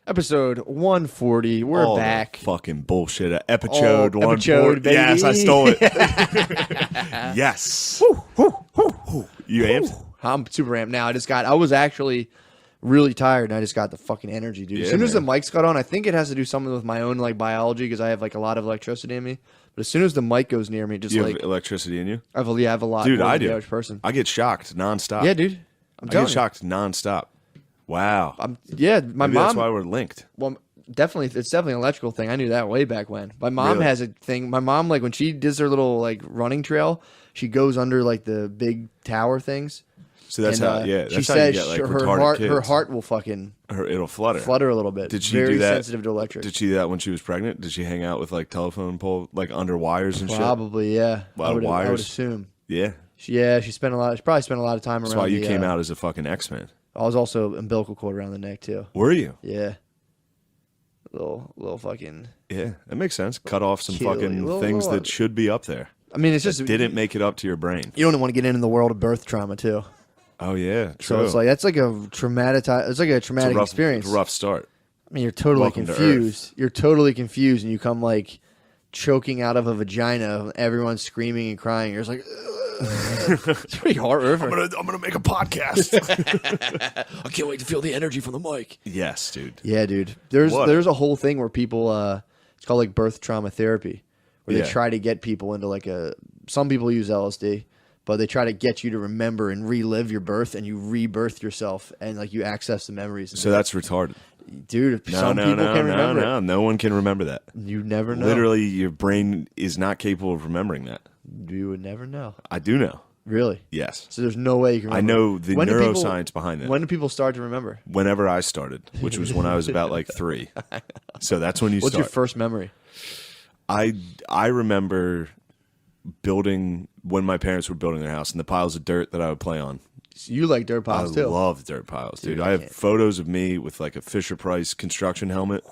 Episode 140. We're back. Fucking bullshit. Episode 140. Episode, baby. Yes, I stole it. Yes. You amped? I'm super amped now. I was actually really tired, and I just got the fucking energy, dude. As soon as the mics got on, I think it has to do something with my own like biology because I have like a lot of electricity in me. But as soon as the mic goes near me, just you like have electricity in you? I have a lot. Dude, more I than the do. average person. I get shocked nonstop. Yeah, dude. I get shocked nonstop. Wow. My mom. That's why we're linked. Well, it's definitely an electrical thing. I knew that way back when. My mom has a thing. My mom, like when she does her little like running trail, she goes under like the big tower things. So that's how. Yeah, that's she how says you get, like, her heart will fucking it'll flutter a little bit. Did she Very do that? sensitive to electric. Did she do that when she was pregnant? Did she hang out with like telephone pole, like under wires and Probably, yeah. A lot of wires. I would assume. shit? She spent a lot. She probably spent a lot of time around. That's why you came out as a fucking X-Men. I was also umbilical cord around the neck too. Were you? Yeah. Little fucking. Yeah, that makes sense. Cut off some Little things that should be up there. I mean, it's just Didn't make it up to your brain. You don't want to get into the world of birth trauma too. Oh yeah, true. So it's like that's like a traumatic experience. It's a rough start. I mean, you're totally Welcome to confused. You're totally confused, and you come like choking out of a vagina. Everyone's screaming and crying. You're just like, it's pretty horrific. I'm gonna make a podcast. I can't wait to feel the energy from the mic. Yes, dude. Yeah, dude. There's a whole thing where people it's called like birth trauma therapy, where they try to get people into like some people use LSD, but they try to get you to remember and relive your birth, and you rebirth yourself, and like you access the memories. So that's retarded. Dude, some people can remember it. No one can remember that. You never know. Literally, your brain is not capable of remembering that. You would never know. I do know. Really? Yes. So there's no way you can remember. I know the neuroscience behind that. When do people start to remember? Whenever I started, which was when I was about like 3. So that's when you start. What's your first memory? I remember building when my parents were building their house and the piles of dirt that I would play on. So you like dirt piles too? I love dirt piles, dude. I have photos of me with like a Fisher-Price construction helmet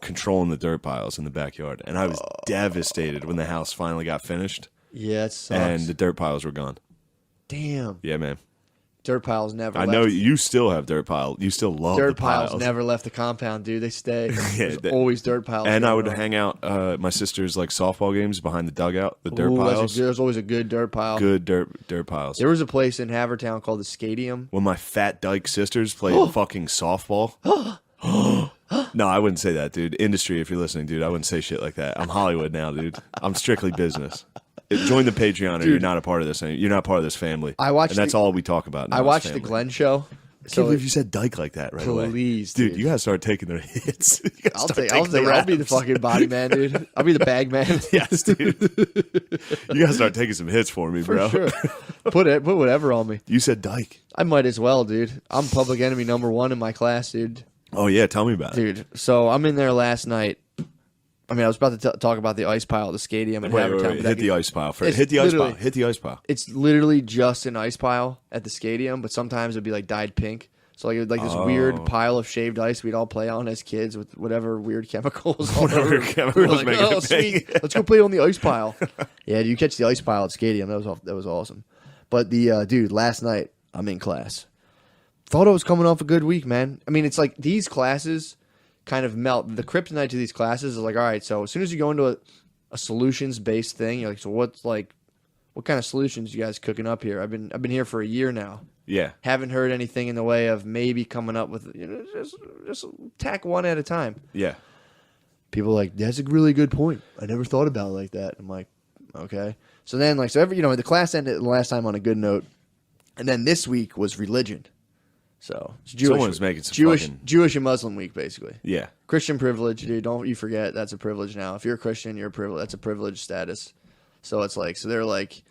controlling the dirt piles in the backyard. And I was devastated when the house finally got finished. Yeah, it sucks. And the dirt piles were gone. Damn. Yeah, man. Dirt piles never left. I know you still have dirt piles. You still love dirt the piles. Piles never left the compound, dude. They stay. There's Yeah, always dirt piles. And I would hang out my sister's like softball games behind the dugout, the dirt piles. There's always a good dirt pile. Good dirt piles. There was a place in Havertown called the Stadium. When my fat dyke sisters played fucking softball. No, I wouldn't say that, dude. Industry, if you're listening, dude, I wouldn't say shit like that. I'm Hollywood now, dude. I'm strictly business. Join the Patreon, or you're not a part of this. You're not part of this family. And that's all we talk about. I watched the Glenn show. I can't believe you said dyke like that right away. Please, dude, you gotta start taking their hits. I'll be the fucking body man, dude. I'll be the bag man. Yes, dude. You gotta start taking some hits for me, bro. For sure. Put whatever on me. You said dyke. I might as well, dude. I'm public enemy #1 in my class, dude. Oh yeah, tell me about it, dude. So I'm in there last night. I mean, I was about to talk about the ice pile at the stadium in Havertown. Hit the ice pile first. Hit the ice pile. It's literally just an ice pile at the stadium, but sometimes it'd be like dyed pink. So like, this weird pile of shaved ice we'd all play on as kids with whatever weird chemicals. Whatever chemicals make it sweet. Let's go play on the ice pile. Yeah, you catch the ice pile at the stadium. That was awesome. But dude, last night I'm in class. Thought I was coming off a good week, man. I mean, it's like these classes kind of melt. The kryptonite to these classes is like, all right, so as soon as you go into a solutions-based thing, you're like, so what kind of solutions you guys cooking up here? I've been here for a year now. Yeah. Haven't heard anything in the way of maybe coming up with, just tack one at a time. Yeah. People are like, that's a really good point. I never thought about it like that. I'm like, okay. So then, the class ended last time on a good note, and then this week was religion. So it's Jewish. Someone's making some Jewish and Muslim week, basically. Yeah. Christian privilege, dude. Don't you forget that's a privilege now. If you're a Christian, you're a privilege. That's a privileged status. So it's like, so they're like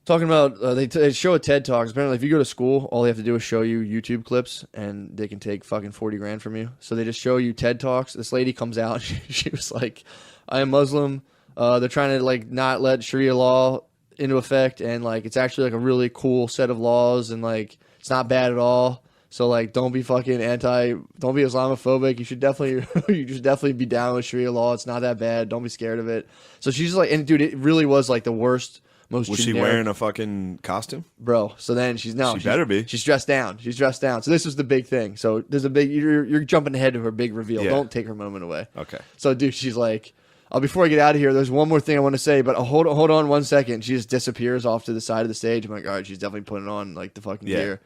talking about they show a TED Talks. Apparently, if you go to school, all they have to do is show you YouTube clips, and they can take fucking $40,000 from you. So they just show you TED Talks. This lady comes out. She was like, "I am Muslim. They're trying to like not let Sharia law into effect, and like it's actually like a really cool set of laws, and like." It's not bad at all. So like, don't be fucking don't be Islamophobic. You should definitely be down with Sharia law. It's not that bad. Don't be scared of it. So she's like, and dude, it really was like the worst most Was she generic- wearing a fucking costume? Bro, so then she's better be. She's dressed down. She's dressed down. So this was the big thing. So there's a big. You're jumping ahead to her big reveal. Yeah. Don't take her moment away. Okay. So dude, she's like, before I get out of here, there's one more thing I want to say, but hold on 1 second. She just disappears off to the side of the stage. I'm like, all right, she's definitely putting on like the fucking gear.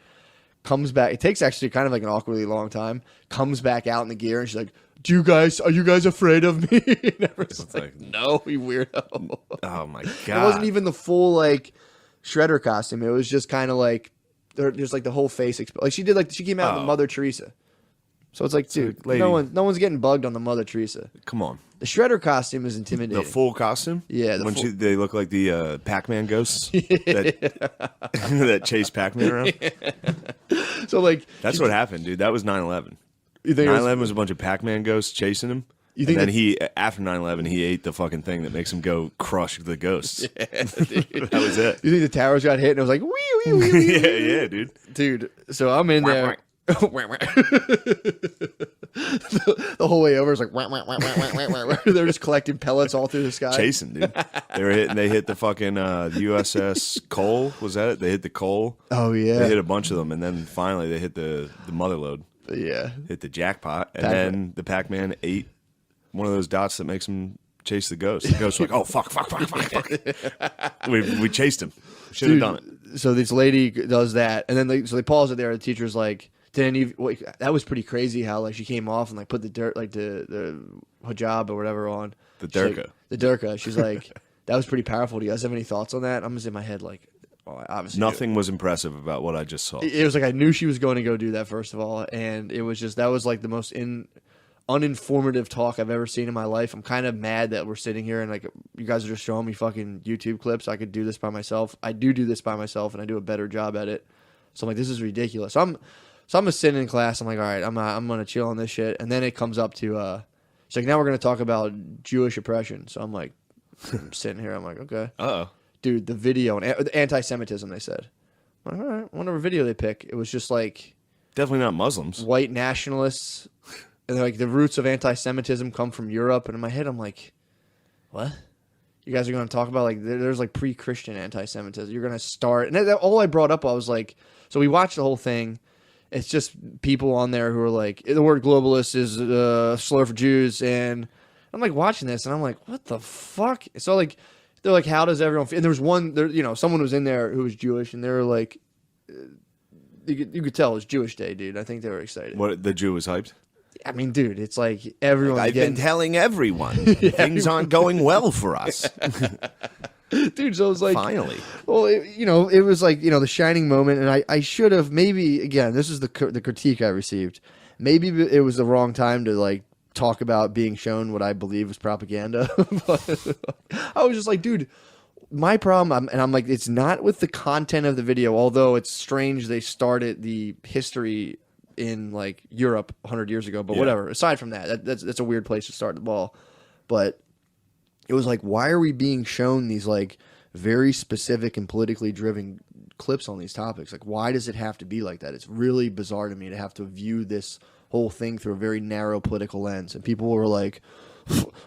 Comes back. It takes actually kind of like an awkwardly long time. Comes back out in the gear and she's like, are you guys afraid of me? And everyone's like, no, you weirdo. Oh my god. It wasn't even the full like Shredder costume. It was just kind of like just like the whole face. Like she came out in the Mother Teresa. So it's like, dude, lady. no one's getting bugged on the Mother Teresa. Come on. The Shredder costume is intimidating. The full costume? Yeah. When they look like the Pac-Man ghosts that chase Pac-Man around? So like That's what happened, dude. That was 9/11. you think 9/11 was a bunch of Pac-Man ghosts chasing him. You And think then after 9/11, he ate the fucking thing that makes him go crush the ghosts. Yeah, That was it. You think the towers got hit and it was like, wee, wee, wee, wee, Yeah, yeah, dude. dude. So I'm in there. The whole way over is like they're just collecting pellets all through the sky. Chasing, dude. They hit the fucking USS Cole. Was that it? They hit the Cole. Oh yeah. They hit a bunch of them, and then finally they hit the mother load. Yeah. Hit the jackpot, and Pac-Man. then the Pac-Man ate one of those dots that makes him chase the ghost. The ghost was like, oh fuck. We chased him. Should have done it. So this lady does that, and then they pause it there. The teacher's like, that was pretty crazy how like she came off and like put the dirt like the hijab or whatever on The She's like, derka. the derka. She's like, that was pretty powerful. Do you guys have any thoughts on that? I'm just in my head like, oh, I obviously Nothing was impressive about what I just saw. It was like I knew she was going to go do that first of all, and it was just that was like the most uninformative talk I've ever seen in my life. I'm kind of mad that we're sitting here and like you guys are just showing me fucking YouTube clips. I could do this by myself. I do this by myself, and I do a better job at it. So I'm like, this is ridiculous. So I'm sitting in class. I'm like, all right, I'm gonna chill on this shit. And then it comes up to she's like, now we're gonna talk about Jewish oppression. So I'm like, I'm sitting here. I'm like, okay, dude, the video and the anti-Semitism. They said, I'm like, all right, whatever video they pick. It was just like Definitely not Muslims. white nationalists, and like the roots of anti-Semitism come from Europe. And in my head, I'm like, what? You guys are going to talk about like there's like pre-Christian anti-Semitism. You're going to start, and all I brought up I was like, so we watched the whole thing. It's just people on there who are like, the word globalist is a slur for Jews, and I'm like watching this, and I'm like, what the fuck? So like, they're like, how does everyone feel? And there was one, someone was in there who was Jewish, and they were like, you could tell it was Jewish Day, dude. I think they were excited. What, the Jew was hyped? I mean, dude, it's like everyone's I've getting... been telling everyone things aren't going well for us. Dude, so it was like... Finally. Well, it was like, the shining moment, and I should have maybe, again, this is the critique I received. Maybe it was the wrong time to, like, talk about being shown what I believe was propaganda. But I was just like, dude, my problem, I'm like, it's not with the content of the video, although it's strange they started the history in, like, Europe 100 years ago, but whatever. Aside from that's a weird place to start the ball. But it was like, why are we being shown these like very specific and politically driven clips on these topics? Like, why does it have to be like that? It's really bizarre to me to have to view this whole thing through a very narrow political lens. And people were like,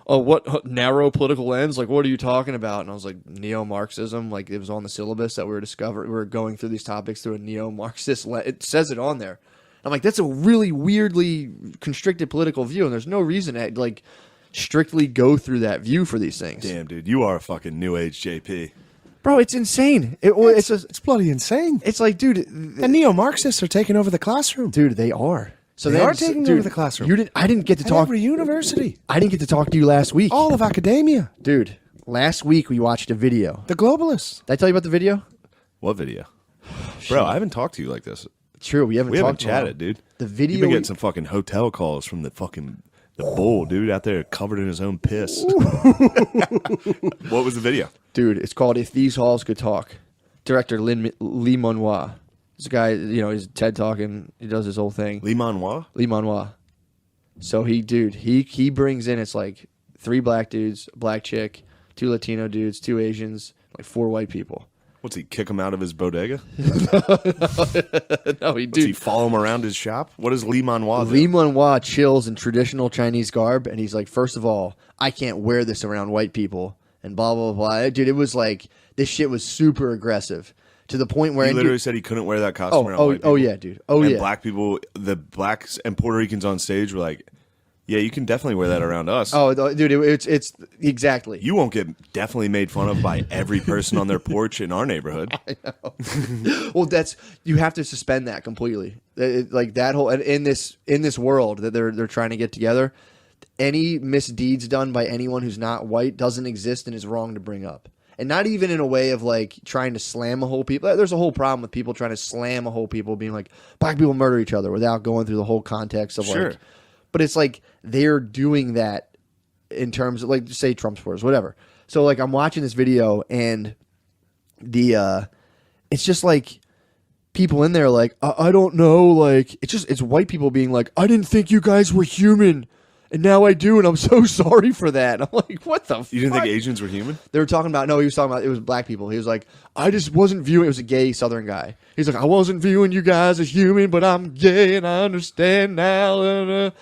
oh, what narrow political lens? Like, what are you talking about? And I was like, neo-Marxism. Like, it was on the syllabus that we were going through these topics through a neo-Marxist lens. It says it on there. I'm like, that's a really weirdly constricted political view, and there's no reason to like strictly go through that view for these things. Damn, dude, you are a fucking new age JP. Bro, it's insane. It's bloody insane. It's like, dude, The neo-Marxists are taking over the classroom. dude, they are. So They are taking over the classroom. I didn't get to At talk. every university. I didn't get to talk to you last week, All of academia. dude. Last week we watched a video. The globalists. Did I tell you about the video? What video? Bro, I haven't talked to you like this. True, we haven't We haven't talked in a while. chatted, dude. The video. You've been getting some fucking hotel calls from the bull, dude, out there covered in his own piss. What was the video? Dude, it's called "If These Halls Could Talk." Director Lee Manoir. This guy, he's TED talking. He does his whole thing. Lee Manoir? Lee Manoir. So he brings in, it's like 3 black dudes, a black chick, 2 Latino dudes, 2 Asians, like 4 white people. What's he, kick him out of his bodega? No, Does he follow him around his shop? What does Lee Manoir do? Lee Manoir chills in traditional Chinese garb, and he's like, first of all, I can't wear this around white people. and blah, blah, blah. Dude, it was like, this shit was super aggressive to the point where... He literally said he couldn't wear that costume around white people. Oh, yeah, dude. Oh, and yeah. black people, the blacks and Puerto Ricans on stage were like, yeah, you can definitely wear that around us. Oh, dude, it's exactly. You won't get definitely made fun of by every person on their porch in our neighborhood. I know. Well, you have to suspend that completely. Like that whole in this world that they're trying to get together, any misdeeds done by anyone who's not white doesn't exist and is wrong to bring up. And not even in a way of like trying to slam a whole people. There's a whole problem with people trying to slam a whole people, being like black people murder each other without going through the whole context of like. But it's like they're doing that in terms of like, say Trump supporters, whatever. So like I'm watching this video and it's just like people in there like, I don't know, like it's white people being like, I didn't think you guys were human. And now I do, and I'm so sorry for that. I'm like, what the fuck? You didn't think Asians were human? They were talking about, no, he was talking about, it was black people. He was like, I just wasn't viewing, it was a gay Southern guy. He's like, I wasn't viewing you guys as human, but I'm gay, and I understand now.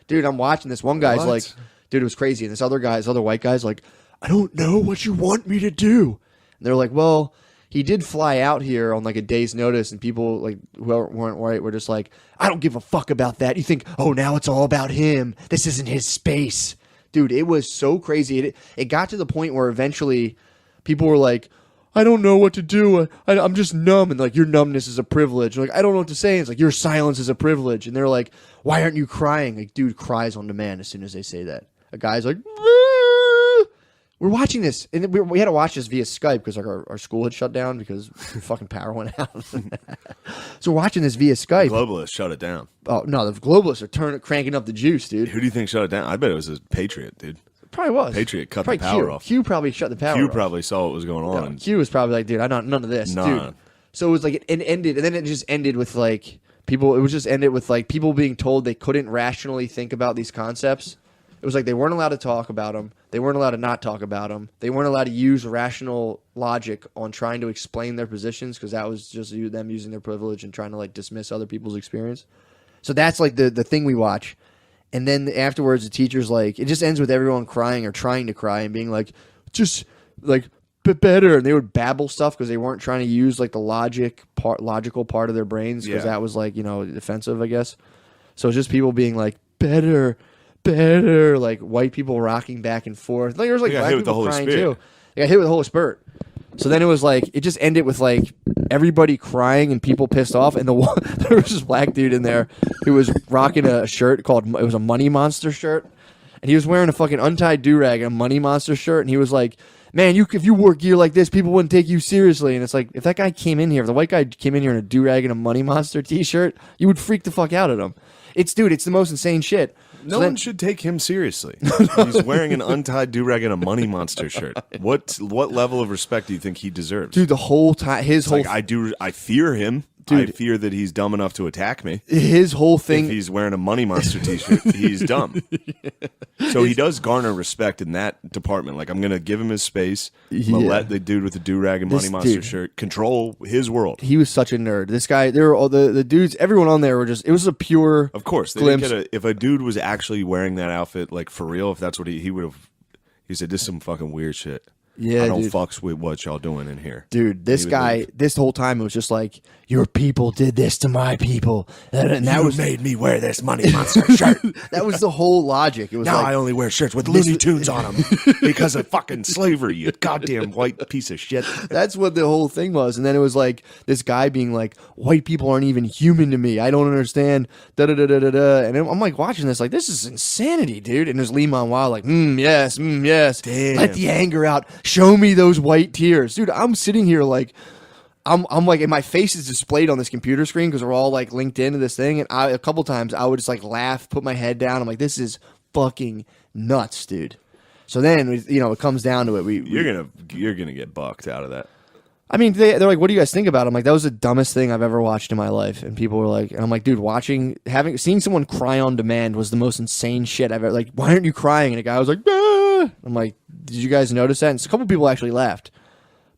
Dude, I'm watching this. One guy's like, dude, it was crazy. And this other white guy's like, I don't know what you want me to do. And they're like, well, he did fly out here on like a day's notice, and people like who weren't white were just like, I don't give a fuck about that. You think, oh, now it's all about him. This isn't his space. Dude, it was so crazy. It got to the point where eventually people were like, I don't know what to do. I'm just numb. And like, your numbness is a privilege. Like, I don't know what to say. It's like, your silence is a privilege. And they're like, why aren't you crying? Like, dude cries on demand as soon as they say that. A guy's like, we're watching this. And we had to watch this via Skype because like our school had shut down because fucking power went out. So we're watching this via Skype. The globalists shut it down. Oh, no, the globalists are cranking up the juice, dude. Who do you think shut it down? I bet it was a Patriot, dude. Probably was. Patriot cut probably the power off. Q probably shut the power off. Q probably saw what was going on. No, Q was probably like, dude, I don't none of this. Nah. Dude. So it was like it ended, and then it just ended with like people. It was just ended with like people being told they couldn't rationally think about these concepts. It was like they weren't allowed to talk about them. They weren't allowed to not talk about them. They weren't allowed to use rational logic on trying to explain their positions because that was just them using their privilege and trying to like dismiss other people's experience. So that's like the thing we watch. And then afterwards, the teacher's like, it just ends with everyone crying or trying to cry and being like, just like better. And they would babble stuff because they weren't trying to use like the logical part of their brains because that was like, offensive, I guess. So it's just people being like, better, like white people rocking back and forth. Like there was like black people crying too. They got hit with the Holy Spirit. So then it was like, it just ended with like everybody crying and people pissed off. And there was this black dude in there who was rocking a shirt it was a Money Monster shirt. And he was wearing a fucking untied do-rag and a Money Monster shirt. And he was like, man, if you wore gear like this, people wouldn't take you seriously. And it's like, if that guy came in here, if the white guy came in here in a do-rag and a Money Monster t-shirt, you would freak the fuck out at him. It's the most insane shit. No one should take him seriously. He's wearing an untied do-rag and a Money Monster shirt. What level of respect do you think he deserves? Dude, the whole time, I fear him. Dude, I fear that he's dumb enough to attack me. His whole thing. If he's wearing a Money Monster t-shirt, he's dumb. So he does garner respect in that department. Like, I'm going to give him his space. I'm going to let the dude with the do-rag and Money Monster shirt control his world. He was such a nerd. This guy, there were all the dudes, everyone on there were just, it was a pure Of course. glimpse. If a dude was actually wearing that outfit, like, for real, if that's what he would have, he said, this is some fucking weird shit. Yeah, I don't fucks with what y'all doing in here. Dude, this guy, this whole time, it was just like, your people did this to my people. And that made me wear this Money Monster shirt. That was the whole logic. It was now like, I only wear shirts with Looney Tunes on them because of fucking slavery, you goddamn white piece of shit. That's what the whole thing was. And then it was like, this guy being like, white people aren't even human to me. I don't understand. Da-da-da-da-da-da. And I'm like watching this, like, this is insanity, dude. And there's Lee Manuel like, yes. Damn. Let the anger out. Show me those white tears. Dude, I'm sitting here like, I'm like, and my face is displayed on this computer screen because we're all like linked into this thing. And a couple times I would just like laugh, put my head down. I'm like, this is fucking nuts, dude. So then, it comes down to it. You're gonna get bucked out of that. I mean, they're like, what do you guys think about it? I'm like, that was the dumbest thing I've ever watched in my life. And people were like, and I'm like, dude, seeing someone cry on demand was the most insane shit I've ever, like, why aren't you crying? And a guy was like, ah! I'm like, did you guys notice that? And a couple people actually laughed.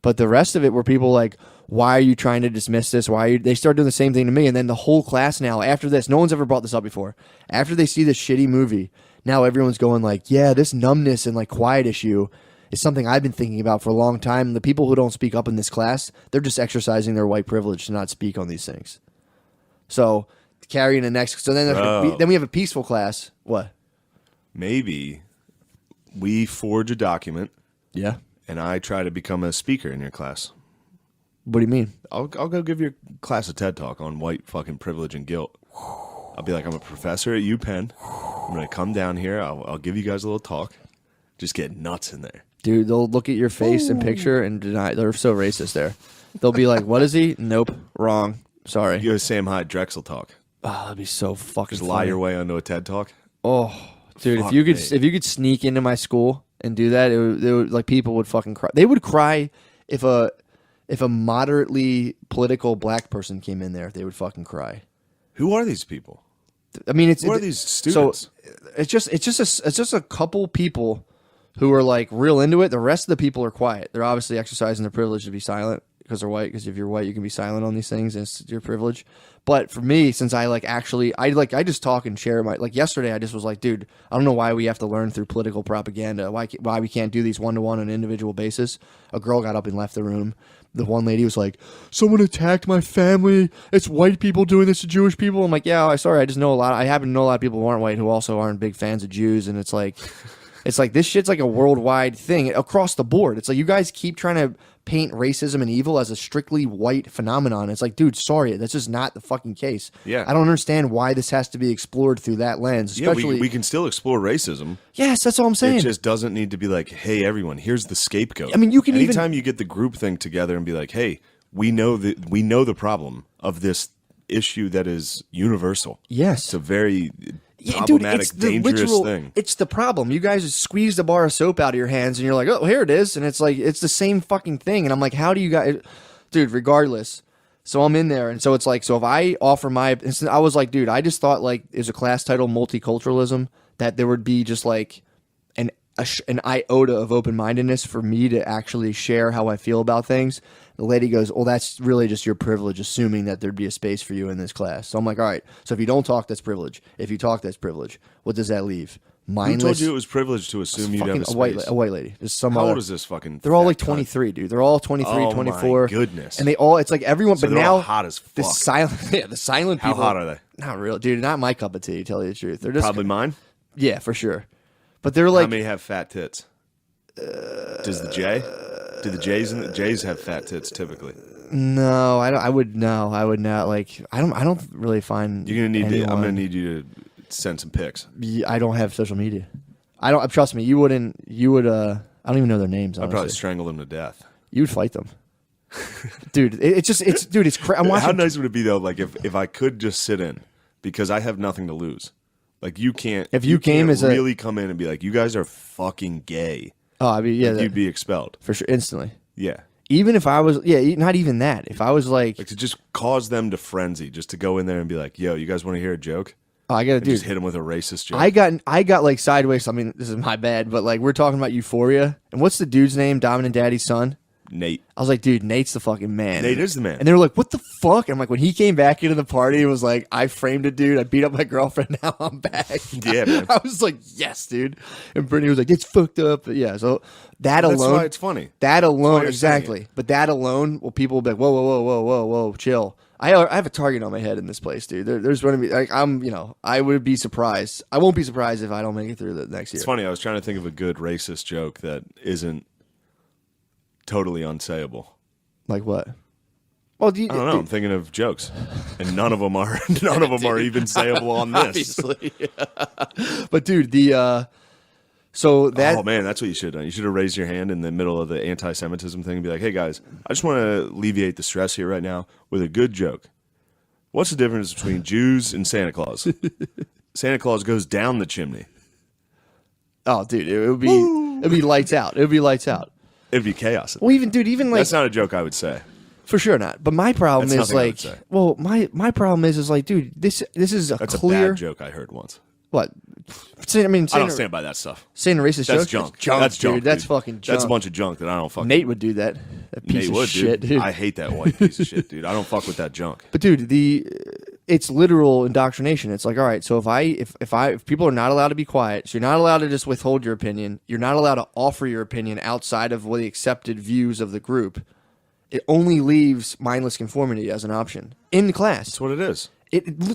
But the rest of it were people like, why are you trying to dismiss this? They start doing the same thing to me. And then the whole class now, after this, no one's ever brought this up before. After they see this shitty movie, now everyone's going like, yeah, this numbness and like quiet issue, is something I've been thinking about for a long time. The people who don't speak up in this class, they're just exercising their white privilege to not speak on these things. So carrying the next, so then we have a peaceful class. What? Maybe we forge a document. Yeah. And I try to become a speaker in your class. What do you mean? I'll go give your class a TED talk on white fucking privilege and guilt. I'll be like, I'm a professor at UPenn. I'm going to come down here. I'll give you guys a little talk. Just get nuts in there. Dude, they'll look at your face and picture and deny. They're so racist there. They'll be like, what is he? Nope. Wrong. Sorry. You go Sam Hyde Drexel talk. Oh, that'd be so fucking Just lie your way onto a TED talk. Oh, dude, if you could sneak into my school and do that, it would like people would fucking cry. They would cry if a moderately political black person came in there. They would fucking cry. Who are these people? I mean, who are these students? So it's just a couple people who are like real into it. The rest of the people are quiet. They're obviously exercising their privilege to be silent because they're white. Because if you're white, you can be silent on these things, and it's your privilege. But for me, since I just talk and share my, like yesterday, I just was like, dude, I don't know why we have to learn through political propaganda. Why we can't do these one-to-one on an individual basis. A girl got up and left the room. The one lady was like, someone attacked my family. It's white people doing this to Jewish people. I'm like, yeah, I just know a lot. I happen to know a lot of people who aren't white who also aren't big fans of Jews. And it's like this shit's like a worldwide thing across the board. It's like you guys keep trying to paint racism and evil as a strictly white phenomenon. It's like, dude, sorry, that's just not the fucking case. Yeah. I don't understand why this has to be explored through that lens. Especially, we can still explore racism. Yes, that's all I'm saying. It just doesn't need to be like, hey, everyone, here's the scapegoat. I mean, you can anytime you get the group thing together and be like, hey, we know the problem of this issue that is universal. Yes, it's a very problematic, dude, dangerous thing. It's the problem. You guys squeeze the bar of soap out of your hands and you're like, oh, here it is. And it's like, it's the same fucking thing. And I'm like, how do you guys, dude, regardless. So I'm in there. And so it's like, so if I offer I was like, dude, I just thought like, is a class title multiculturalism, that there would be just like an iota of open-mindedness for me to actually share how I feel about things. The lady goes, well, that's really just your privilege, assuming that there'd be a space for you in this class. So I'm like, all right, so if you don't talk, that's privilege. If you talk, that's privilege. What does that leave? Mindless. Who told you it was privileged to assume you'd have a space? A white lady. How old is this fucking? They're all like 23, dude. They're all 23, 24. My goodness. And they all, it's like everyone, so but now all hot as fuck. The silent people. How hot are they? Not real, dude. Not my cup of tea, to tell you the truth. They're just probably mine. Yeah, for sure. But they're like, how many have fat tits? Does the J? Do the J's have fat tits typically? No, I would not. Like, I don't really find. You're gonna need. I'm gonna need you to send some pics. I don't have social media. I don't. Trust me, you wouldn't. You would. I don't even know their names. Honestly. I'd probably strangle them to death. You would fight them, dude. It's I'm watching. How nice would it be though? Like if I could just sit in, because I have nothing to lose. Like you can't. If you came can't as really come in and be like, you guys are fucking gay. Oh, I mean, yeah, like you'd be expelled for sure instantly. Yeah. Even if I was, not even that. If I was like to just cause them to frenzy, just to go in there and be like, yo, you guys want to hear a joke? Oh, I gotta do. Just hit them with a racist joke. I got like sideways. I mean, this is my bad, but like we're talking about Euphoria, and what's the dude's name? Dominant Daddy's son. Nate. I was like, dude, Nate's the fucking man. Nate is the man. And they were like, what the fuck? And I'm like, when he came back into the party, it was like, I framed a dude. I beat up my girlfriend. Now I'm back. Yeah, man. I was like, yes, dude. And Brittany was like, it's fucked up. But yeah, so that alone. That's why it's funny. That alone, exactly. But that alone, well, people will be like, whoa, chill. I have a target on my head in this place, dude. There's going to be, like, I would be surprised. I won't be surprised if I don't make it through the next year. It's funny. I was trying to think of a good racist joke that isn't totally unsayable. Like what? Well, I don't know. I'm thinking of jokes, and none of them are even sayable on this. Obviously. But dude, so that. Oh man, that's what you should have done. You should have raised your hand in the middle of the anti-Semitism thing and be like, "Hey guys, I just want to alleviate the stress here right now with a good joke. What's the difference between Jews and Santa Claus? Santa Claus goes down the chimney. Oh, dude, it'd be lights out. It would be lights out. It'd be chaos. Well, even like that's not a joke I would say. For sure not. But my problem is like, well, my problem is like, dude, this is that's clear a bad joke I heard once. What? I don't stand by that stuff. Saying a racist that's joke? Junk. That's junk. Dude. That's fucking junk. That's a bunch of junk that I don't fuck. Nate would do that. That piece Nate of would, shit, dude. I hate that white piece of shit, dude. I don't fuck with that junk. But dude, it's literal indoctrination. It's like, all right, so if people are not allowed to be quiet, so you're not allowed to just withhold your opinion. You're not allowed to offer your opinion outside of the accepted views of the group. It only leaves mindless conformity as an option in class. That's what it is.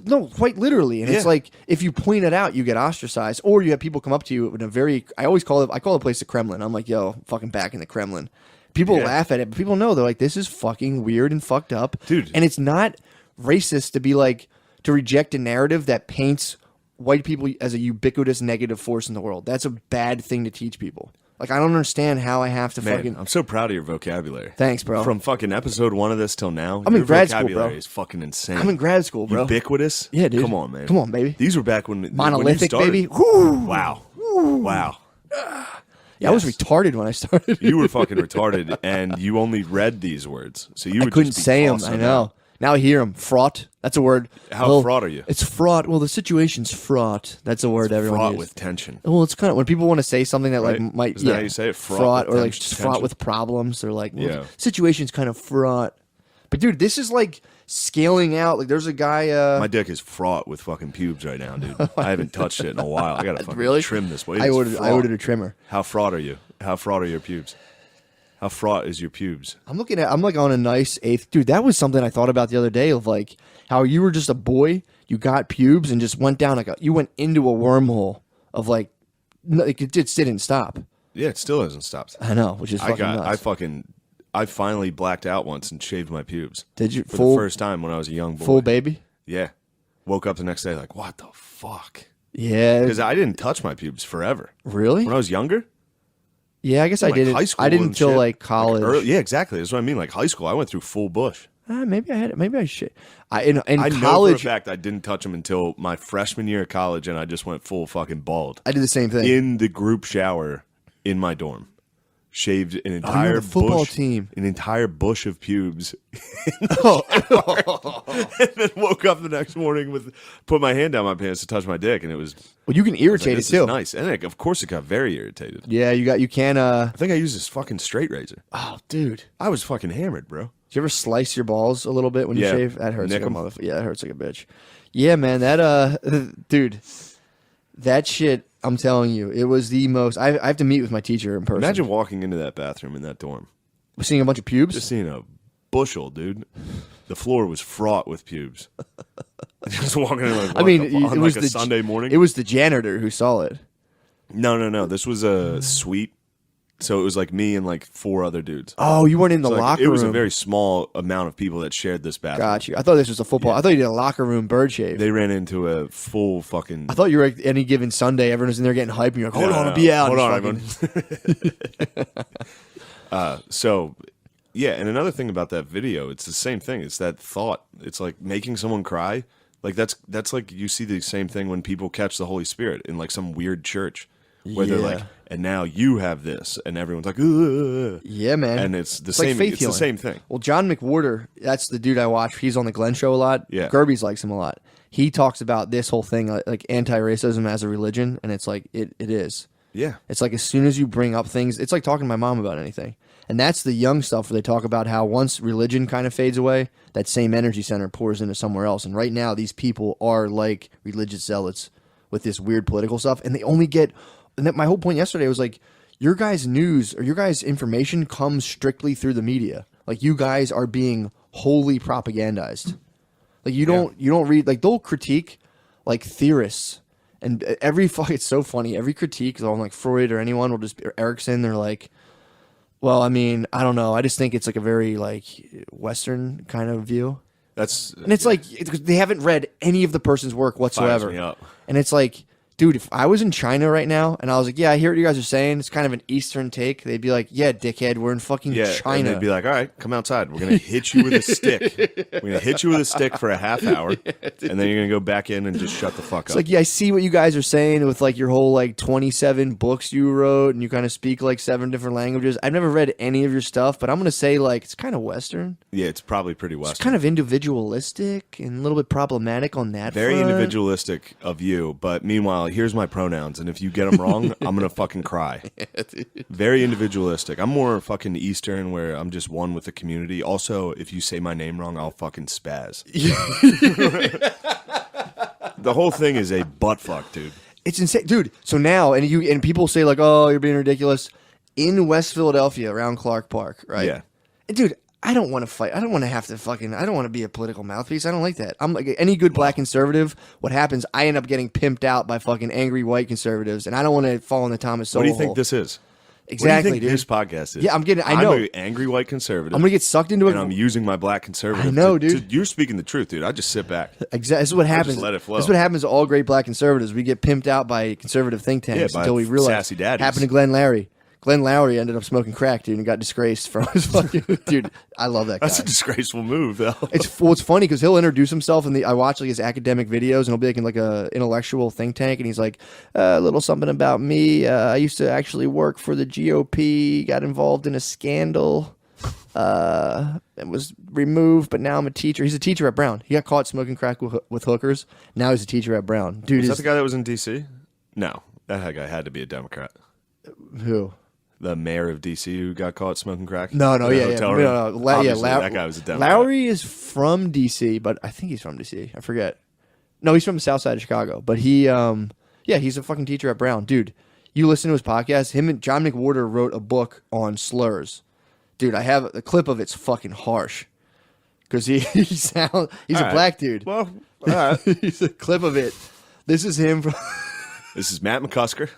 No, quite literally. And it's like, if you point it out, you get ostracized, or you have people come up to you in a very, I call the place the Kremlin. I'm like, yo, fucking back in the Kremlin. People laugh at it, but people know, they're like, this is fucking weird and fucked up. Dude. And it's not racist to be like, to reject a narrative that paints white people as a ubiquitous negative force in the world. That's a bad thing to teach people. Like, I don't understand how I have to fucking... I'm so proud of your vocabulary. Thanks, bro. From fucking episode 1 of this till now, I'm in grad school, bro. Vocabulary is fucking insane. I'm in grad school, bro. Ubiquitous? Yeah, dude. Come on, man. Come on, baby. These were back when... Monolithic, when you baby. started. Woo. Wow. Woo. Wow. Yeah, I was retarded when I started. You were fucking retarded, and you only read these words. So you would I couldn't just be say them. tossing I know. out. Now I hear them. Fraught. That's a word. How fraught are you? It's fraught. Well, the situation's fraught. That's a word everyone Fraught uses. with tension. Well, it's kind of when people want to say something that Right? like might Isn't that how you say it? fraught with or like tension? just fraught with problems. They're like, well, Yeah. situation's kind of fraught. But dude, this is like scaling out. Like there's a guy. My dick is fraught with fucking pubes right now, dude. I haven't touched it in a while. I gotta fucking Really? trim this way. I ordered a trimmer. How fraught are you? How fraught are your pubes? How fraught is your pubes? I'm like on a nice eighth. Dude, that was something I thought about the other day of like how you were just a boy, you got pubes and just went down you went into a wormhole of like, it just didn't stop. Yeah, it still hasn't stopped. I know, which is fucking nuts. I finally blacked out once and shaved my pubes. Did you? For the first time when I was a young boy. Full baby? Yeah. Woke up the next day like, what the fuck? Yeah. Because I didn't touch my pubes forever. Really? When I was younger? Yeah, I guess I Like didn't. high school I didn't and until shit. like college. Yeah, exactly. That's what I mean. Like high school, I went through full bush. Maybe I had it. Maybe I should. In I know for a college, fact I didn't touch them until my freshman year of college, and I just went full fucking bald. I did the same thing. In the group shower in my dorm. Shaved an entire the football bush, team. An entire bush of pubes. Oh. And then woke up the next morning with put my hand down my pants to touch my dick, and it was Well, you can irritate this it too. is nice. And of course it got very irritated. Yeah, you can. I think I used this fucking straight razor. Oh, dude. I was fucking hammered, bro. Do you ever slice your balls a little bit when you Yeah. shave? That hurts Nick like a 'em. motherfucker. Yeah, that hurts like a bitch. Yeah, man. That dude, that shit. I'm telling you, it was the most. I have to meet with my teacher in person. Imagine walking into that bathroom in that dorm. seeing a bunch of pubes. Just seeing a bushel, dude. The floor was fraught with pubes. Just walking in like, I mean, what the fuck? it On was like a the Sunday morning. It was the janitor who saw it. No. This was a suite. So it was like me and like 4 other dudes. Oh, you weren't in the So, like, locker it room. was a very small amount of people that shared this bathroom. Got you. I thought this was a football. I thought you did a locker room bird shave. They ran into a full fucking. I thought you were like any given Sunday, everyone was in there getting hyped, and you're like, hold on, I'll be out. Hold on, And everyone. So, yeah, and another thing about that video, it's the same thing. It's that thought. It's like making someone cry. Like that's like you see the same thing when people catch the Holy Spirit in like some weird church where they're like, and now you have this, and everyone's like, ugh. Yeah, man. And it's the Like same. faith It's healing. the same thing. Well, John McWhorter, that's the dude I watch. He's on the Glenn Show a lot. Yeah. Gerby's likes him a lot. He talks about this whole thing, like anti-racism as a religion, and it's like it is. Yeah. It's like as soon as you bring up things, it's like talking to my mom about anything. And that's the young stuff where they talk about how once religion kind of fades away, that same energy center pours into somewhere else. And right now, these people are like religious zealots with this weird political stuff. And they only get, and that my whole point yesterday was like, your guys' news or your guys' information comes strictly through the media. Like you guys are being wholly propagandized. Like you don't read, like they'll critique like theorists. And it's so funny. Every critique on like Freud or anyone will just, or Erickson, they're like, well, I mean, I don't know. I just think it's like a very like Western kind of view. And it's like they haven't read any of the person's work whatsoever. Fires me up. And it's like, dude, if I was in China right now and I was like, yeah, I hear what you guys are saying. It's kind of an Eastern take. They'd be like, yeah, dickhead, we're in fucking China. And they'd be like, all right, come outside. We're going to hit you with a stick. We're going to hit you with a stick for a half hour, and then you're going to go back in and just shut the fuck up. It's like, yeah, I see what you guys are saying with like your whole like 27 books you wrote and you kind of speak like 7 different languages. I've never read any of your stuff, but I'm going to say like it's kind of Western. Yeah, it's probably pretty Western. It's kind of individualistic and a little bit problematic on that Very front. individualistic of you, but meanwhile, here's my pronouns, and if you get them wrong, I'm gonna fucking cry. Yeah, dude. Very individualistic. I'm more fucking Eastern, where I'm just one with the community. Also, if you say my name wrong, I'll fucking spaz. The whole thing is a butt fuck, dude. It's insane, dude. So now, and people say like, "Oh, you're being ridiculous." In West Philadelphia, around Clark Park, right? Yeah. And dude, I don't want to fight. I don't want to have to fucking. I don't want to be a political mouthpiece. I don't like that. I'm like any good black conservative. What happens? I end up getting pimped out by fucking angry white conservatives, and I don't want to fall in the Thomas Sowell What do you think hole. this is? Exactly, What do you think dude. this podcast is? Yeah, I know. I'm an angry white conservative. I'm gonna get sucked into it. And I'm using my black conservative. I know, dude. You're speaking the truth, dude. I just sit back. Exactly. This is what happens. just let it flow. This is what happens to all great black conservatives. We get pimped out by conservative think tanks by until we realize. sassy daddies. Happened to Glenn Lowry. Glenn Lowry ended up smoking crack, dude, and got disgraced from his fucking dude. I love that guy. That's a disgraceful move, though. It's funny because he'll introduce himself I watch like his academic videos, and he'll be like in like a intellectual think tank, and he's like, a little something about me. I used to actually work for the GOP, got involved in a scandal, and was removed, but now I'm a teacher. He's a teacher at Brown. He got caught smoking crack with hookers. Now he's a teacher at Brown. Dude, Is that the guy that was in D.C.? No, that guy had to be a Democrat. Who? The mayor of D.C. who got caught smoking crack? No, in a yeah. hotel room? Obviously, that guy was a Democrat. Lowry is from D.C., but I think he's from D.C. I forget. No, he's from the south side of Chicago. But he's a fucking teacher at Brown. Dude, you listen to his podcast. Him and John McWhorter wrote a book on slurs. Dude, I have a clip of it's fucking harsh. Because he's a black dude. Well, all right. He's a clip of it. This is him from... This is Matt McCusker.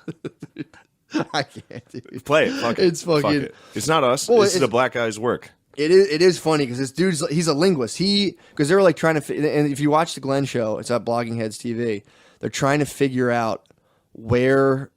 I can't, dude. Play it. Fuck it. It's fucking... Fuck it. It's not us. Well, this is a black guy's work. It is funny because this dude's he's a linguist. Because they were like trying to, and if you watch the Glenn show, it's at Blogging Heads TV. They're trying to figure out where.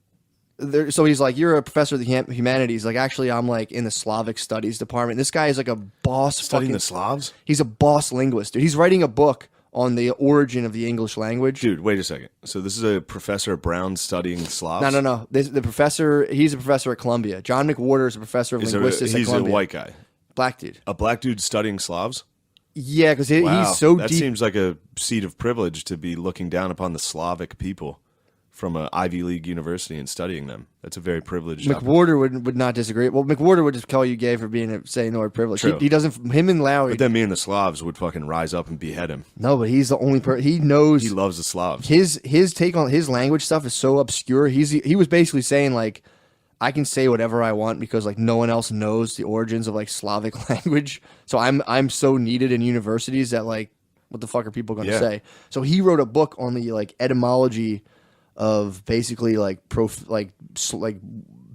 So he's like, you're a professor of the humanities. Like, actually, I'm like in the Slavic studies department. This guy is like a boss. Studying the Slavs? He's a boss linguist, dude. He's writing a book on the origin of the English language. Dude, wait a second. So this is a professor at Brown studying Slavs? No. The professor, he's a professor at Columbia. John McWhorter is a professor of linguistics at Columbia. He's a white guy. Black dude. A black dude studying Slavs? Yeah, because Wow, he's so that deep. seems like a seat of privilege to be looking down upon the Slavic people from an Ivy League university and studying them. That's a very privileged McWhorter would not disagree. Well, McWhorter would just call you gay for saying the word privilege. True. He doesn't. Him and Lowry. But then me and the Slavs would fucking rise up and behead him. No, but he's the only person. He knows. He loves the Slavs. His take on his language stuff is so obscure. He was basically saying like, I can say whatever I want because like no one else knows the origins of like Slavic language. So I'm so needed in universities that like, what the fuck are people going to say? So he wrote a book on the like etymology of basically like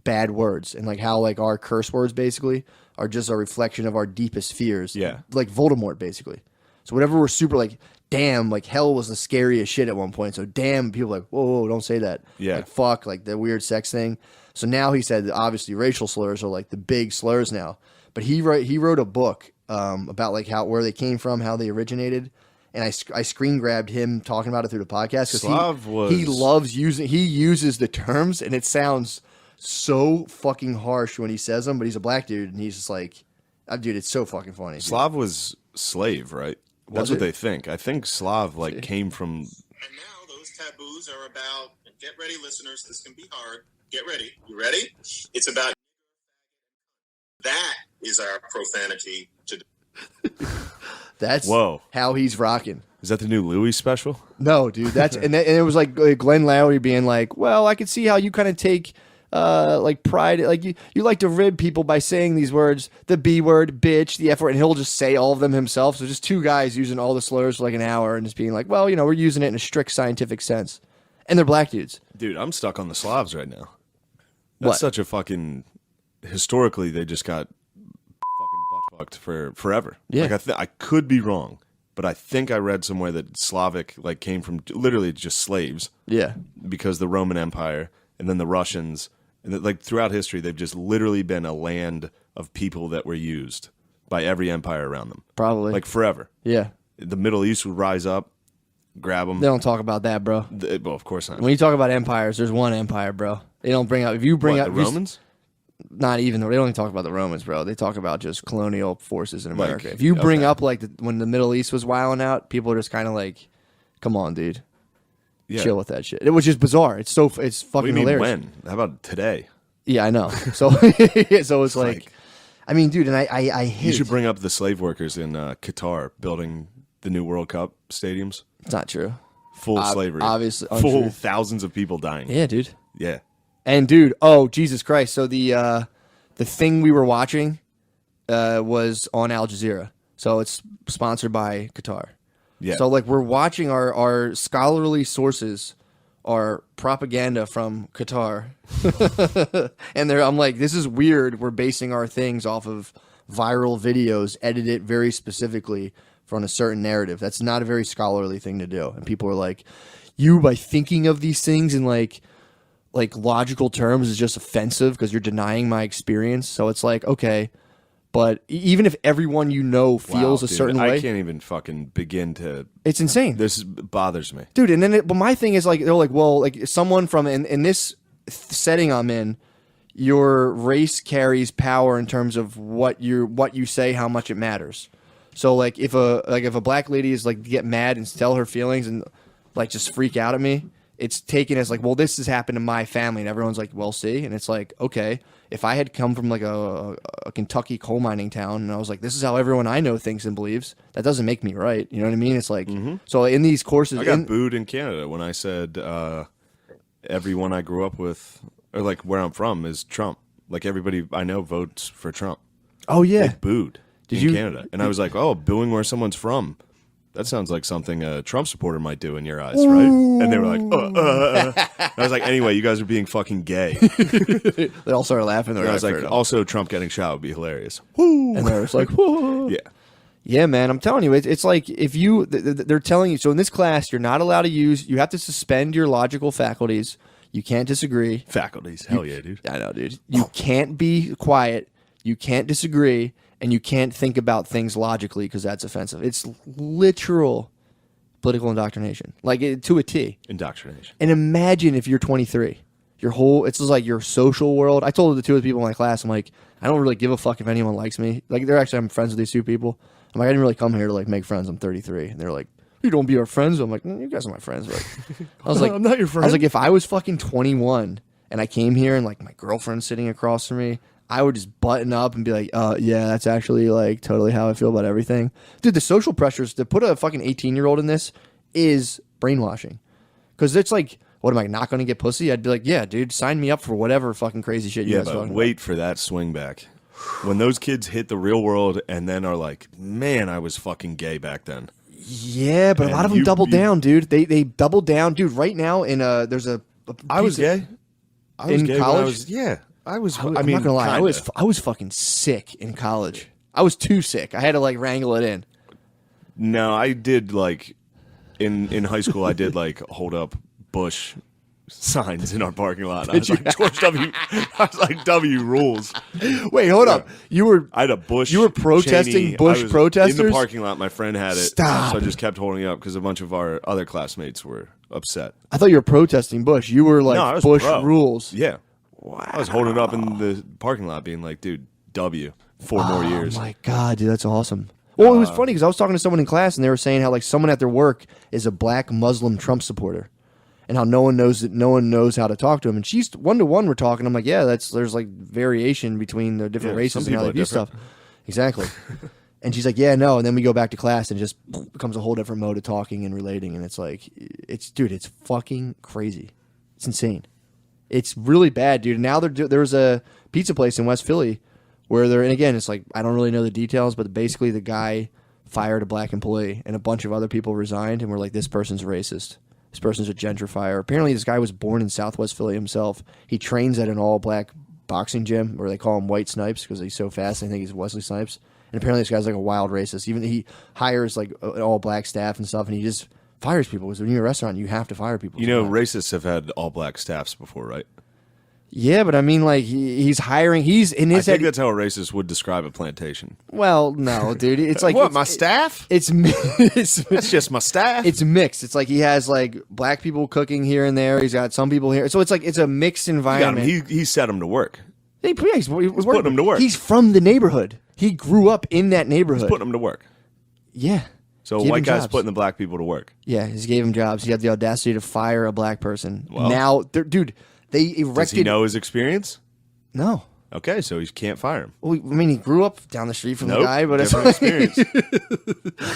bad words and like how like our curse words basically are just a reflection of our deepest fears. Yeah. Like Voldemort basically. So whatever we're super like, damn, like hell was the scariest shit at one point. So damn, people are like, whoa, don't say that. Yeah. Like fuck, like the weird sex thing. So now he said that obviously racial slurs are like the big slurs now. But he wrote a book about like where they came from, how they originated. And I screen grabbed him talking about it through the podcast because he uses the terms and it sounds so fucking harsh when he says them, but he's a black dude and he's just like, dude, it's so fucking funny. Dude. Slav was slave, right? That's what they think. I think Slav like came from. And now those taboos are about. Get ready, listeners. This can be hard. Get ready. You ready? It's about. That is our profanity to. That's Whoa. how he's rocking. Is that the new Louis special? No, dude. That's and it was like Glenn Lowry being like, "Well, I could see how you kind of take like pride, like you like to rib people by saying these words, the B word, bitch, the F word, and he'll just say all of them himself." So just two guys using all the slurs for like an hour and just being like, "Well, we're using it in a strict scientific sense," and they're black dudes. Dude, I'm stuck on the Slavs right now. That's What? such a fucking. Historically, they just got fucking butt fucked for forever. Yeah. Like I could be wrong, but I think I read somewhere that Slavic like came from literally just slaves. Yeah, Because the Roman Empire and then the Russians and like throughout history, they've just literally been a land of people that were used by every empire around them. probably. Like forever. yeah, The Middle East would rise up, grab them. they don't talk about that, bro. Well, of course not. When you talk about empires, there's one empire, bro. They don't bring up if you bring What, up the Romans? Not even though they don't even talk about the Romans, bro. They talk about just colonial forces in America. Like, if you bring okay. up like when the Middle East was wilding out, people are just kind of like, "Come on, dude." chill with that shit. It was just bizarre. It's fucking What do you mean hilarious. when? How about today? Yeah, I know. So so it's like, I mean, dude, and I hate. You should bring up the slave workers in Qatar building the new World Cup stadiums. It's not true. Full slavery. Obviously, full untrue. thousands of people dying. Yeah, dude. Yeah. And dude, oh Jesus Christ! So the thing we were watching was on Al Jazeera. So it's sponsored by Qatar. Yeah. So like we're watching our scholarly sources are propaganda from Qatar. And I'm like, this is weird. We're basing our things off of viral videos, edited very specifically from a certain narrative. That's not a very scholarly thing to do. And people are like, you by thinking of these things in like logical terms is just offensive because you're denying my experience. So it's like, okay, but even if everyone you know feels a certain way, I can't even fucking begin to. it's insane. This bothers me, Dude, and then but my thing is like they're like, well, like someone from in this setting I'm in, your race carries power in terms of what you say, how much it matters. So like if a black lady is like get mad and tell her feelings and like just freak out at me, it's taken as like, well, this has happened to my family, and everyone's like, well, see, and it's like, okay, if I had come from like a Kentucky coal mining town and I was like, this is how everyone I know thinks and believes, that doesn't make me right. You know what I mean? It's like, so in these courses, I got booed in Canada when I said everyone I grew up with, or like where I'm from, is Trump. Like everybody I know votes for Trump. oh yeah, They booed in Canada. And I was like, oh, booing where someone's from. That sounds like something a Trump supporter might do in your eyes, right? And they were like, I was like, anyway, you guys are being fucking gay. they all started laughing. And I was like, also Trump getting shot would be hilarious. and they were like, whoa. Yeah. Yeah, man, I'm telling you, it's like if you, they're telling you, so in this class, you're not allowed to you have to suspend your logical faculties. You can't disagree. Faculties. Hell yeah, dude. I know, dude. You can't be quiet. You can't disagree. And you can't think about things logically because that's offensive. It's literal political indoctrination, like to a T. Indoctrination. And imagine if you're 23. It's just like your social world. I told the two of the people in my class, I'm like, I don't really give a fuck if anyone likes me. Like, I'm friends with these two people. I'm like, I didn't really come here to like make friends. I'm 33. And they're like, you don't be our friends. I'm like, you guys are my friends. Like, I was like, I'm not your friend. I was like, if I was fucking 21 and I came here and like my girlfriend's sitting across from me, I would just button up and be like, yeah, that's actually like totally how I feel about everything. Dude, the social pressures to put a fucking 18-year-old in this is brainwashing. Because it's like, what am I not going to get pussy? I'd be like, yeah, dude, sign me up for whatever fucking crazy shit you guys but wait for that swing back. When those kids hit the real world and then are like, man, I was fucking gay back then. Yeah, but a lot of them doubled down, dude. They doubled down, dude. Right now, in there's a I was gay. I was in gay college. I was. I'm I mean, not gonna lie. kinda. I was fucking sick in college. I was too sick. I had to like wrangle it in. No, I did like in high school. I did like hold up Bush signs in our parking lot. I was like George W. I was like W rules. Wait, hold up. I had a Bush. You were protesting Cheney. Bush I was protesters in the parking lot. My friend had it. Stop. So I just kept holding it up because a bunch of our other classmates were upset. I thought you were protesting Bush. You were like No, I was Bush pro. rules. Yeah. Wow. I was holding it up in the parking lot, being like, "Dude, W, 4 more years." Oh my god, dude, that's awesome. Well, it was funny because I was talking to someone in class and they were saying how like someone at their work is a black Muslim Trump supporter, and how no one knows how to talk to him. And she's 1-to-1. We're talking. I'm like, yeah, there's like variation between the different races some and how they people do are stuff. Exactly. And she's like, yeah, no. And then we go back to class and it just becomes a whole different mode of talking and relating. And it's like, it's fucking crazy. It's insane. It's really bad, dude. Now there was a pizza place in West Philly where and again, it's like, I don't really know the details, but basically the guy fired a black employee and a bunch of other people resigned and were like, this person's racist. This person's a gentrifier. Apparently this guy was born in Southwest Philly himself. He trains at an all-black boxing gym where they call him White Snipes because he's so fast. I think he's Wesley Snipes. And apparently this guy's like a wild racist. Even he hires like an all-black staff and stuff, and he just fires people. Because when you're a restaurant, you have to fire people. You know, racists have had all black staffs before, right? Yeah, but I mean, like he's hiring. He's in his I think head. that's how a racist would describe a plantation. Well, no, dude. It's like What, my staff? It's That's just my staff. it's mixed. It's like he has like black people cooking here and there. He's got some people here. So it's like it's a mixed Got him. environment. He set him to work. He's putting him to work. He's from the neighborhood. He grew up in that neighborhood. Putting him to work. Yeah. So Gave white him guy's jobs. putting the black people to work. Yeah, he gave him jobs. He had the audacity to fire a black person. Well, now, dude, they erected. Does he know his experience? No. Okay, so he can't fire him. Well, I mean, he grew up down the street from Nope, the guy, but it's different experience.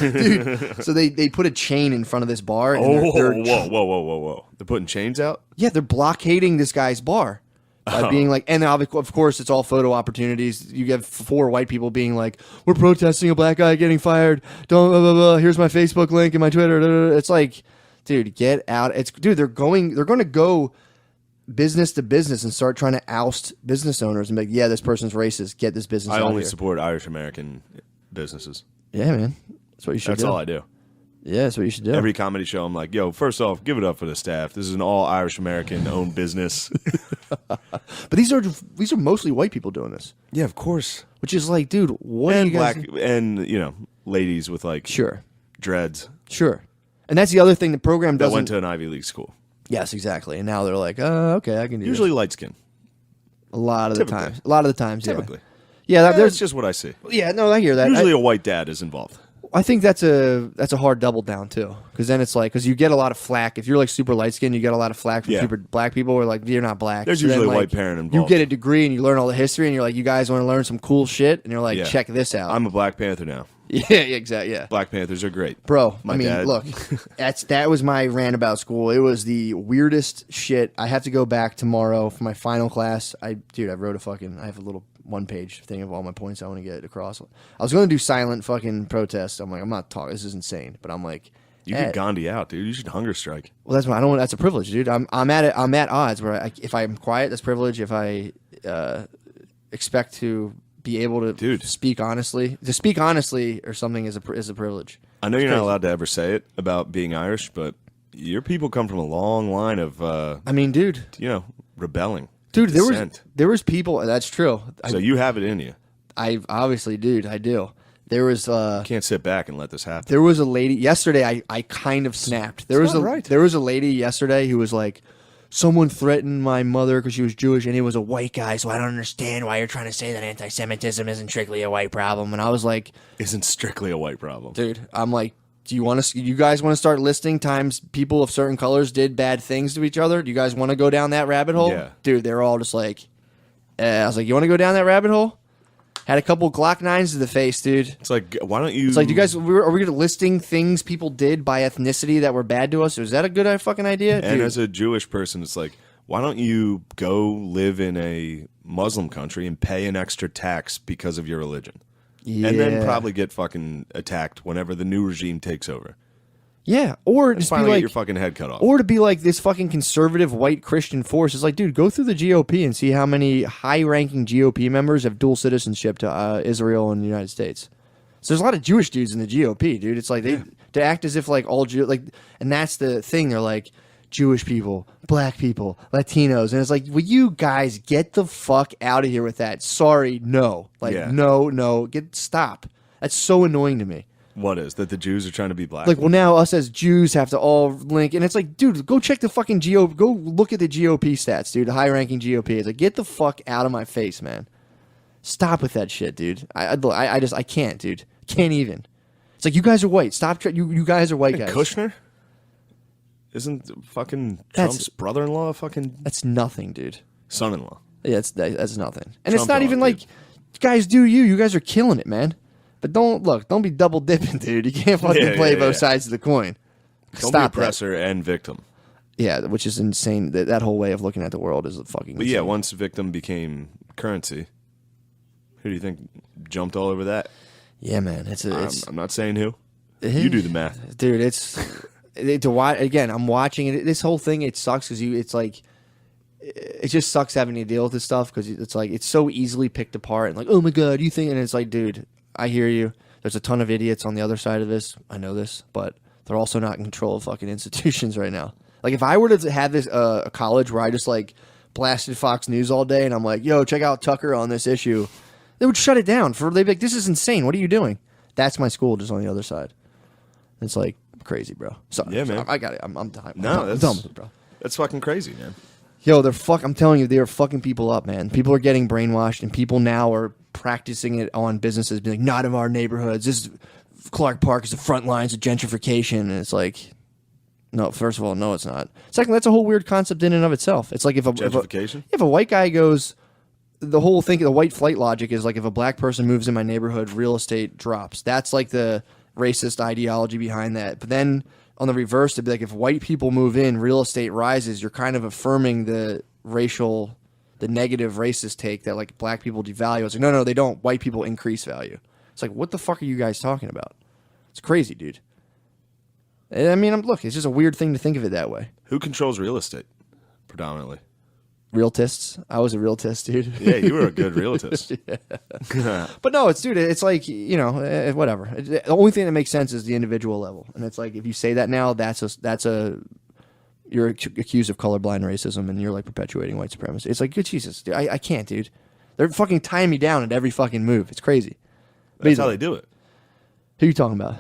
dude. So they put a chain in front of this bar. And Oh, they're, whoa. They're putting chains out? yeah, they're blockading this guy's bar by being like, and of course, it's all photo opportunities. You get 4 white people being like, "We're protesting a black guy getting fired. Don't blah, blah, blah. Here's my Facebook link and my Twitter." Blah, blah, blah. It's like, dude, get out. They're going to go business to business and start trying to oust business owners and be like, yeah, this person's racist. Get this business I out only here. support Irish American businesses. Yeah, man. That's what you should That's do. all I do. Yeah, that's what you should do. Every comedy show, I'm like, yo, first off, give it up for the staff. This is an all Irish American owned business. But these are mostly white people doing this, Yeah, of course. which is like, dude, what And are you guys? black, and, ladies with like Sure, dreads and that's the other thing the program that doesn't. went to an Ivy League school. Yes, exactly. And now they're like, okay, I can do Usually this. light skin, A lot of typically. the times. A lot of the times, typically. Yeah, That's there's just what I see. yeah. No, I hear that. Usually a white dad is involved. I think that's a hard double down too, because then it's like, because you get a lot of flack if you're like super light skinned, you get a lot of flack from Yeah. super black people who are like, you're not black. There's So then, usually a like, white parent You involved. get a degree and you learn all the history, and you're like, you guys want to learn some cool shit, and you're like, Yeah. check this out. I'm a Black Panther now. yeah, exactly. Yeah, Black Panthers are great. bro. My I mean, dad. look, that was my rant about school. It was the weirdest shit. I have to go back tomorrow for my final class. I wrote I have a little 1-page thing of all my points I want to get across. I was going to do silent fucking protest. I'm like, I'm not talking. This is insane. But I'm like, You could Gandhi out, dude. You should hunger strike. well, that's what I don't want. That's a privilege, dude. I'm at odds where if I'm quiet, that's privilege. If I expect to be able to Dude. speak honestly, or something is a privilege. I know you're crazy. not allowed to ever say it about being Irish, but your people come from a long line of, I mean, dude, rebelling. Dude, dissent. there was people. That's true. So you have it in you. I obviously, dude, I do. There was Can't sit back and let this happen. there was a lady yesterday. I kind of snapped. There was not right. there was a lady yesterday who was like, someone threatened my mother because she was Jewish, and it was a white guy. So I don't understand why you're trying to say that anti-Semitism isn't strictly a white problem. And I was like, Isn't strictly a white problem. dude, I'm like, do you guys want to start listing times people of certain colors did bad things to each other? Do you guys want to go down that rabbit hole? Yeah. Dude, they're all just like, I was like, you want to go down that rabbit hole? Had a couple Glock 9s to the face, dude. It's like, why don't you? It's like, you guys, are we listing things people did by ethnicity that were bad to us? Was that a good fucking idea? And Dude. as a Jewish person, it's like, why don't you go live in a Muslim country and pay an extra tax because of your religion? Yeah. And then probably get fucking attacked whenever the new regime takes over. Yeah, or And just be finally like, get your fucking head cut off. or to be like this fucking conservative white Christian force. It's like, dude, go through the GOP and see how many high-ranking GOP members have dual citizenship to Israel and the United States. So there's a lot of Jewish dudes in the GOP, dude. It's like to act as if like all and that's the thing. They're like Jewish people, black people, Latinos, and it's like, will you guys get the fuck out of here with that? Sorry, no, no, stop. That's so annoying to me. What is that? The Jews are trying to be black. Like, well, now us as Jews have to all link, and it's like, dude, go check the fucking GOP. Go look at the GOP stats, dude. The high-ranking GOP. It's like, get the fuck out of my face, man. Stop with that shit, dude. I can't, dude. Can't even. It's like, you guys are white. Stop. You guys are white guys. Kushner? Isn't fucking Trump's brother-in-law fucking That's nothing, dude. son-in-law? Yeah, that's nothing. And it's Trump not dog, even dude. like, guys, do you? You guys are killing it, man. But don't be double dipping, dude. You can't fucking play both sides of the coin. Don't Stop be oppressor and victim. Yeah, which is insane. That whole way of looking at the world is fucking But insane. yeah, once victim became currency, who do you think jumped all over that? Yeah, man. It's I'm not saying who. You do the math. dude. To watch again. I'm watching it. This whole thing, it sucks because it's like, it just sucks having to deal with this stuff because it's like it's so easily picked apart and like, oh my god, you think? And it's like, dude, I hear you. There's a ton of idiots on the other side of this. I know this, but they're also not in control of fucking institutions right now. Like, if I were to have this a college where I just like blasted Fox News all day and I'm like, yo, check out Tucker on this issue, they would shut it down. They'd be like, this is insane. What are you doing? That's my school, just on the other side. It's like crazy, bro. Sorry, Yeah, man. I got it. I'm done. No, I'm done with it, bro. That's fucking crazy, man. Yo, I'm telling you, they are fucking people up, man. People are getting brainwashed, and people now are practicing it on businesses, being like, not in our neighborhoods. This Clark Park is the front lines of gentrification, and it's like, no. First of all, no, it's not. Second, that's a whole weird concept in and of itself. It's like if Gentrification? if a white guy goes, the whole thing, the white flight logic is like if a black person moves in my neighborhood, real estate drops. That's like the racist ideology behind that. But then on the reverse, to be like if white people move in, real estate rises. You're kind of affirming the negative racist take that like black people devalue. It's like no, they don't. White people increase value. It's like what the fuck are you guys talking about? It's crazy, dude. I mean, look, it's just a weird thing to think of it that way. Who controls real estate predominantly? Realtists. I was a realtist, dude. Yeah, you were a good realtist. But no, it's like, whatever. The only thing that makes sense is the individual level. And it's like, if you say that now, you're accused of colorblind racism and you're like perpetuating white supremacy. It's like, good Jesus, dude, I can't, dude. They're fucking tying me down at every fucking move. It's crazy. That's how they do it. Who are you talking about?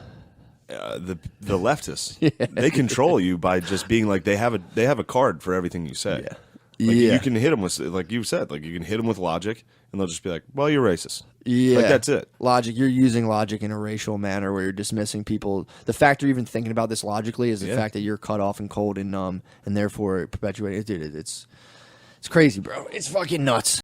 The leftists. Yeah. They control you by just being like they have a card for everything you say. Yeah. Like you can hit them with, like you said, like you can hit them with logic, and they'll just be like, "Well, you're racist." Yeah, like that's it. Logic. You're using logic in a racial manner where you're dismissing people. The fact you're even thinking about this logically is the fact that you're cut off and cold and numb, and therefore perpetuating. Dude, it's crazy, bro. It's fucking nuts.